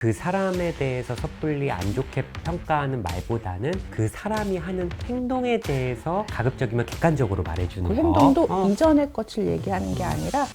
그 사람에 대해서 섣불리 안 좋게 평가하는 말보다는 그 사람이 하는 행동에 대해서 가급적이면 객관적으로 말해주는 그 거. 행동도 이전의 것을 얘기하는 게 아니라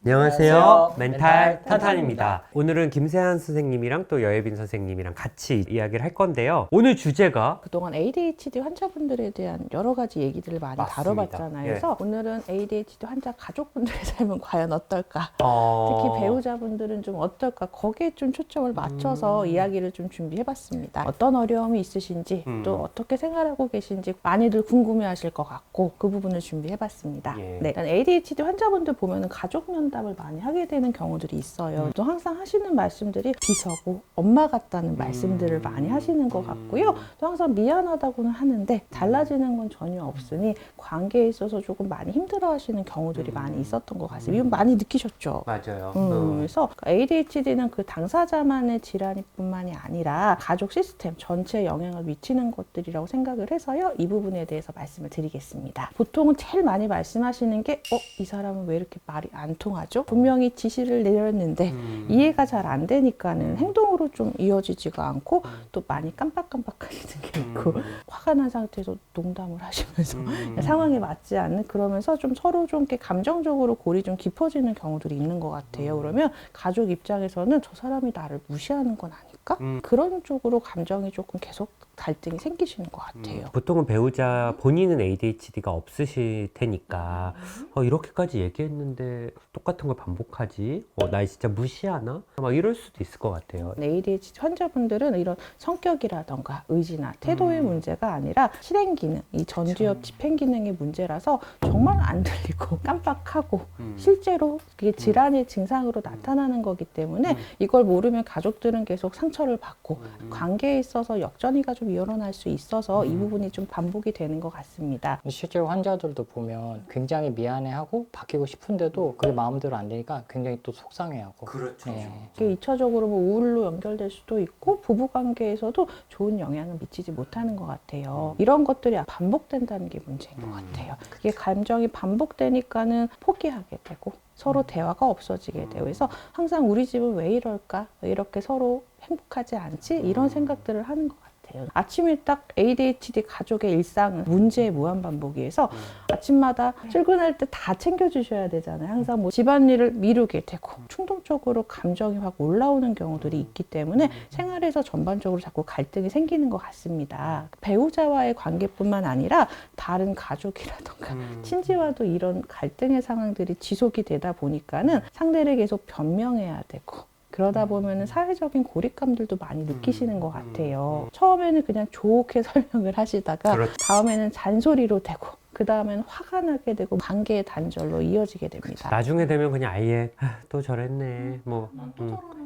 안녕하세요. 안녕하세요. 멘탈 멘탈 탄탄입니다. 오늘은 김세한 선생님이랑 또 여예빈 선생님이랑 같이 이야기를 할 건데요. 오늘 주제가 그동안 ADHD 환자분들에 대한 여러 가지 얘기들을 많이 맞습니다. 다뤄봤잖아요. 예. 그래서 오늘은 ADHD 환자 가족분들의 삶은 과연 어떨까? 어... 특히 배우자분들은 좀 어떨까? 거기에 좀 초점을 맞춰서 이야기를 좀 준비해봤습니다. 어떤 어려움이 있으신지 또 어떻게 생활하고 계신지 많이들 궁금해하실 것 같고 그 부분을 준비해봤습니다. 예. 네, 일단 ADHD 환자분들 보면은 가족 면담을 많이 하게 되는 경우들이 있어요. 또 항상 하시는 말씀들이 비서고 엄마 같다는 말씀들을 많이 하시는 것 같고요. 또 항상 미안하다고는 하는데 달라지는 건 전혀 없으니 관계에 있어서 조금 많이 힘들어하시는 경우들이 많이 있었던 것 같습니다. 이건 많이 느끼셨죠? 맞아요. 그래서 ADHD는 그 당사자만의 질환일 뿐만이 아니라 가족 시스템 전체에 영향을 미치는 것들이라고 생각을 해서요. 이 부분에 대해서 말씀을 드리겠습니다. 보통은 제일 많이 말씀하시는 게 이 사람은 왜 이렇게 말이 안 통하죠? 분명히 지시를 내렸는데 이해가 잘 안 되니까는 행동으로 좀 이어지지가 않고 또 많이 깜빡깜빡하시는 게 있고 화가 난 상태에서 농담을 하시면서 상황에 맞지 않는 그러면서 좀 서로 좀 이렇게 감정적으로 골이 좀 깊어지는 경우들이 있는 것 같아요. 그러면 가족 입장에서는 저 사람이 나를 무시하는 건 아닐까? 그런 쪽으로 감정이 조금 계속 갈등이 생기시는 것 같아요. 보통은 배우자 본인은 ADHD가 없으실 테니까 이렇게까지 얘기했는데 똑같은 걸 반복하지? 나 진짜 무시하나? 막 이럴 수도 있을 것 같아요. ADHD 환자분들은 이런 성격이라던가 의지나 태도의 문제가 아니라 실행 기능, 이 전두엽 집행 기능의 문제라서 정말 안 들리고 깜빡하고 실제로 그게 질환의 증상으로 나타나는 거기 때문에 이걸 모르면 가족들은 계속 상처를 받고 관계에 있어서 역전이가 좀 일어날 수 있어서 이 부분이 좀 반복이 되는 것 같습니다. 실제로 환자들도 보면 굉장히 미안해하고 바뀌고 싶은데도 그게 마음대로 안 되니까 굉장히 또 속상해하고. 그렇죠. 이게 2차적으로 뭐 우울로 연결될 수도 있고 부부관계에서도 좋은 영향을 미치지 못하는 것 같아요. 이런 것들이 반복된다는 게 문제인 것 같아요. 이게 감정이 반복되니까는 포기하게 되고 서로 대화가 없어지게 되고 그래서 항상 우리 집은 왜 이럴까? 왜 이렇게 서로 행복하지 않지? 이런 생각들을 하는 것 같아요. 아침에 딱 ADHD 가족의 일상은 문제의 무한반복이어서 아침마다 출근할 때 다 챙겨주셔야 되잖아요. 항상 뭐 집안일을 미루게 되고 충동적으로 감정이 확 올라오는 경우들이 있기 때문에 생활에서 전반적으로 자꾸 갈등이 생기는 것 같습니다. 배우자와의 관계뿐만 아니라 다른 가족이라던가 친지와도 이런 갈등의 상황들이 지속이 되다 보니까는 상대를 계속 변명해야 되고 그러다 보면은 사회적인 고립감들도 많이 느끼시는 것 같아요. 처음에는 그냥 좋게 설명을 하시다가 그렇죠. 다음에는 잔소리로 되고 그 다음에는 화가 나게 되고 관계의 단절로 이어지게 됩니다. 나중에 되면 그냥 아예 또 저랬네. 뭐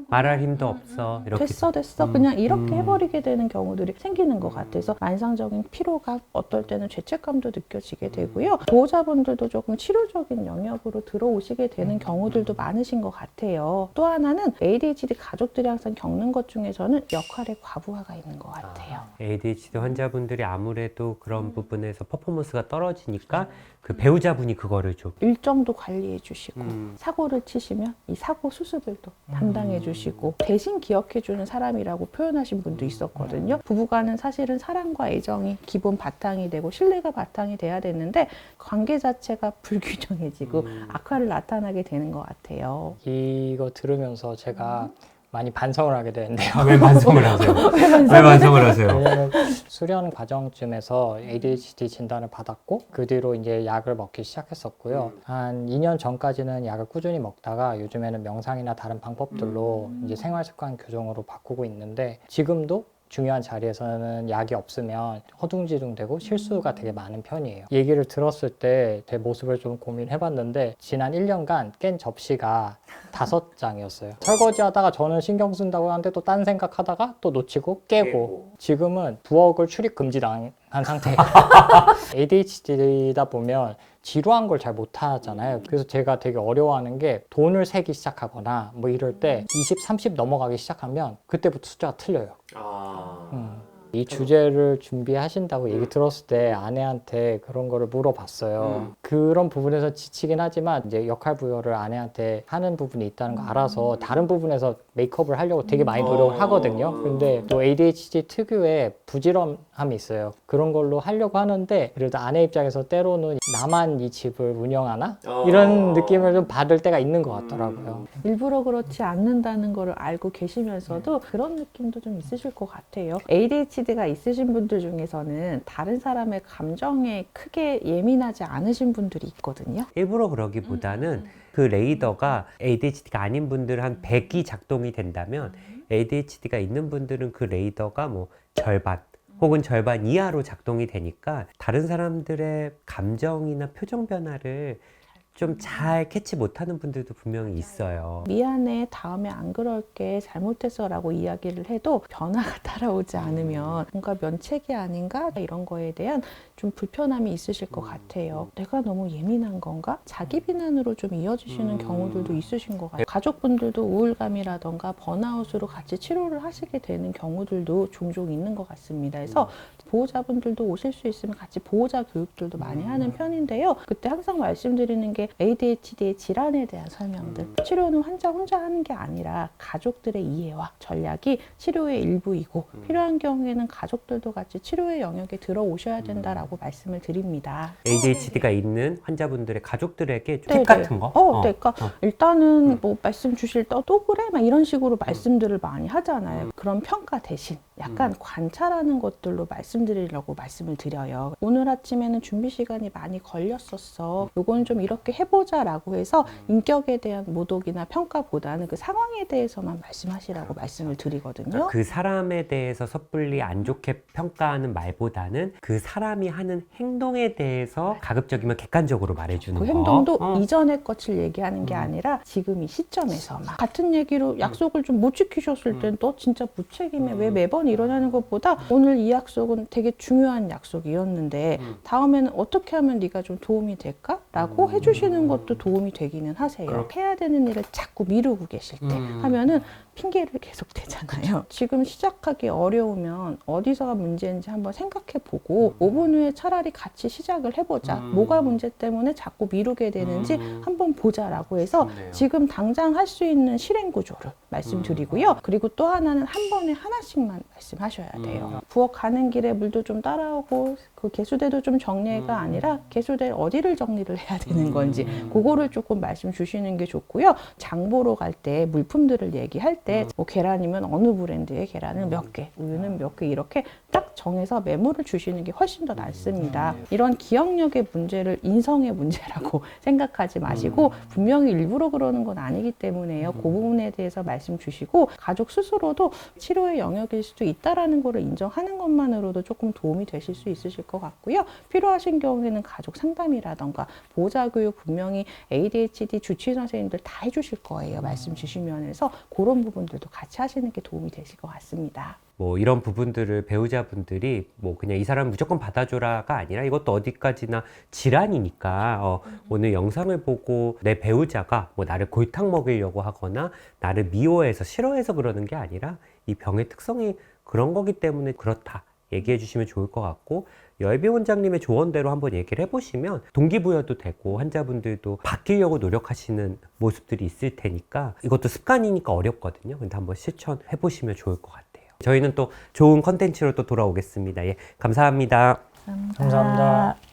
말할 힘도 없어. 이렇게 됐어 그냥 이렇게 해버리게 되는 경우들이 생기는 것 같아서 만성적인 피로감 어떨 때는 죄책감도 느껴지게 되고요. 보호자분들도 조금 치료적인 영역으로 들어오시게 되는 경우들도 많으신 것 같아요. 또 하나는 ADHD 가족들이 항상 겪는 것 중에서는 역할의 과부하가 있는 것 같아요. ADHD 환자분들이 아무래도 그런 부분에서 퍼포먼스가 떨어지니까 그 배우자분이 그거를 좀 일정도 관리해 주시고 사고를 치시면 이 사고 수습을도 담당해 주시고 대신 기억해 주는 사람이라고 표현하신 분도 있었거든요. 부부간은 사실은 사랑과 애정이 기본 바탕이 되고 신뢰가 바탕이 돼야 되는데 관계 자체가 불균형해지고 악화를 나타나게 되는 것 같아요. 이거 들으면서 제가 많이 반성을 하게 되는데요. 왜 반성을 하세요? 왜 반성을 하세요? 왜냐면 수련 과정쯤에서 ADHD 진단을 받았고 그 뒤로 이제 약을 먹기 시작했었고요. 한 2년 전까지는 약을 꾸준히 먹다가 요즘에는 명상이나 다른 방법들로 이제 생활 습관 교정으로 바꾸고 있는데 지금도 중요한 자리에서는 약이 없으면 허둥지둥 되고 실수가 되게 많은 편이에요. 얘기를 들었을 때 제 모습을 좀 고민해봤는데 지난 1년간 깬 접시가 5장이었어요. 설거지 하다가 저는 신경 쓴다고 하는데 또 딴 생각하다가 또 놓치고 깨고 지금은 부엌을 출입 금지당한 상태예요. ADHD다 보면 지루한 걸 잘 못하잖아요. 그래서 제가 되게 어려워하는 게 돈을 세기 시작하거나 뭐 이럴 때 20, 30 넘어가기 시작하면 그때부터 숫자가 틀려요. 이 주제를 준비하신다고 얘기 들었을 때 아내한테 그런 거를 물어봤어요. 그런 부분에서 지치긴 하지만 이제 역할 부여를 아내한테 하는 부분이 있다는 거 알아서 다른 부분에서 메이크업을 하려고 되게 많이 노력을 하거든요. 근데 또 ADHD 특유의 부지런함이 있어요. 그런 걸로 하려고 하는데 그래도 아내 입장에서 때로는 나만 이 집을 운영하나? 이런 느낌을 좀 받을 때가 있는 것 같더라고요. 일부러 그렇지 않는다는 거를 알고 계시면서도 그런 느낌도 좀 있으실 것 같아요. ADHD가 있으신 분들 중에서는 다른 사람의 감정에 크게 예민하지 않으신 분들이 있거든요. 일부러 그러기보다는 그 레이더가 ADHD가 아닌 분들 한 100이 작동이 된다면 ADHD가 있는 분들은 그 레이더가 뭐 절반 혹은 절반 이하로 작동이 되니까 다른 사람들의 감정이나 표정 변화를 좀 잘 캐치 못하는 분들도 분명히 있어요. 미안해, 다음에 안 그럴게, 잘못했어 라고 이야기를 해도 변화가 따라오지 않으면 뭔가 면책이 아닌가? 이런 거에 대한 좀 불편함이 있으실 것 같아요. 내가 너무 예민한 건가? 자기 비난으로 좀 이어지시는 경우들도 있으신 것 같아요. 가족분들도 우울감이라던가 번아웃으로 같이 치료를 하시게 되는 경우들도 종종 있는 것 같습니다. 그래서 보호자분들도 오실 수 있으면 같이 보호자 교육들도 많이 하는 편인데요. 그때 항상 말씀드리는 게 ADHD의 질환에 대한 설명들. 치료는 환자 혼자 하는 게 아니라 가족들의 이해와 전략이 치료의 일부이고 필요한 경우에는 가족들도 같이 치료의 영역에 들어오셔야 된다라고 말씀을 드립니다. ADHD가 있는 환자분들의 가족들에게 좀 네네. 팁 같은 거? 네, 그러니까 일단은 뭐 말씀 주실 때 또 그래? 막 이런 식으로 말씀들을 많이 하잖아요. 그런 평가 대신 약간 관찰하는 것들로 말씀드리려고 말씀을 드려요. 오늘 아침에는 준비 시간이 많이 걸렸었어. 요건 좀 이렇게 해보자라고 해서 인격에 대한 모독이나 평가보다는 그 상황에 대해서만 말씀하시라고 말씀을 드리거든요. 그 사람에 대해서 섣불리 안 좋게 평가하는 말보다는 그 사람이 하는 행동에 대해서 가급적이면 객관적으로 말해주는 그 거. 행동도 이전의 것을 얘기하는 게 아니라 지금 이 시점에서만 같은 얘기로 약속을 좀 못 지키셨을 땐 너 진짜 무책임해 왜 매번 일어나는 것보다 오늘 이 약속은 되게 중요한 약속이었는데 다음에는 어떻게 하면 네가 좀 도움이 될까? 라고 해주시는 것도 도움이 되기는 하세요. 해야 되는 일을 자꾸 미루고 계실 때 하면은 핑계를 계속 대잖아요. 지금 시작하기 어려우면 어디서가 문제인지 한번 생각해보고 5분 후에 차라리 같이 시작을 해보자. 뭐가 문제 때문에 자꾸 미루게 되는지 한번 보자라고 해서 지금 당장 할 수 있는 실행 구조를 말씀드리고요. 그리고 또 하나는 한 번에 하나씩만 말씀하셔야 돼요. 부엌 가는 길에 물도 좀 따라오고 그 개수대도 좀 정리가 아니라 개수대 어디를 정리를 해야 되는 건지 그거를 조금 말씀 주시는 게 좋고요. 장 보러 갈 때 물품들을 얘기할 때 뭐 계란이면 어느 브랜드의 계란을 몇 개, 우유는 몇 개 이렇게 딱 정해서 메모를 주시는 게 훨씬 더 낫습니다. 이런 기억력의 문제를 인성의 문제라고 생각하지 마시고 분명히 일부러 그러는 건 아니기 때문에요. 그 부분에 대해서 말씀 주시고 가족 스스로도 치료의 영역일 수도 있다라는 거를 인정하는 것만으로도 조금 도움이 되실 수 있으실 것 같고요. 필요하신 경우에는 가족 상담이라던가 보호자 교육 분명히 ADHD 주치의 선생님들 다 해주실 거예요. 말씀 주시면 해서 그런 부분들도 같이 하시는 게 도움이 되실 것 같습니다. 뭐 이런 부분들을 배우자분들이 뭐 그냥 이 사람 무조건 받아줘라가 아니라 이것도 어디까지나 질환이니까 오늘 영상을 보고 내 배우자가 뭐 나를 골탕 먹이려고 하거나 나를 미워해서 싫어해서 그러는 게 아니라 이 병의 특성이 그런 거기 때문에 그렇다 얘기해 주시면 좋을 것 같고 여애비 원장님의 조언대로 한번 얘기를 해보시면 동기부여도 되고 환자분들도 바뀌려고 노력하시는 모습들이 있을 테니까 이것도 습관이니까 어렵거든요. 근데 한번 실천해 보시면 좋을 것 같아요. 저희는 또 좋은 컨텐츠로 또 돌아오겠습니다. 예, 감사합니다. 감사합니다.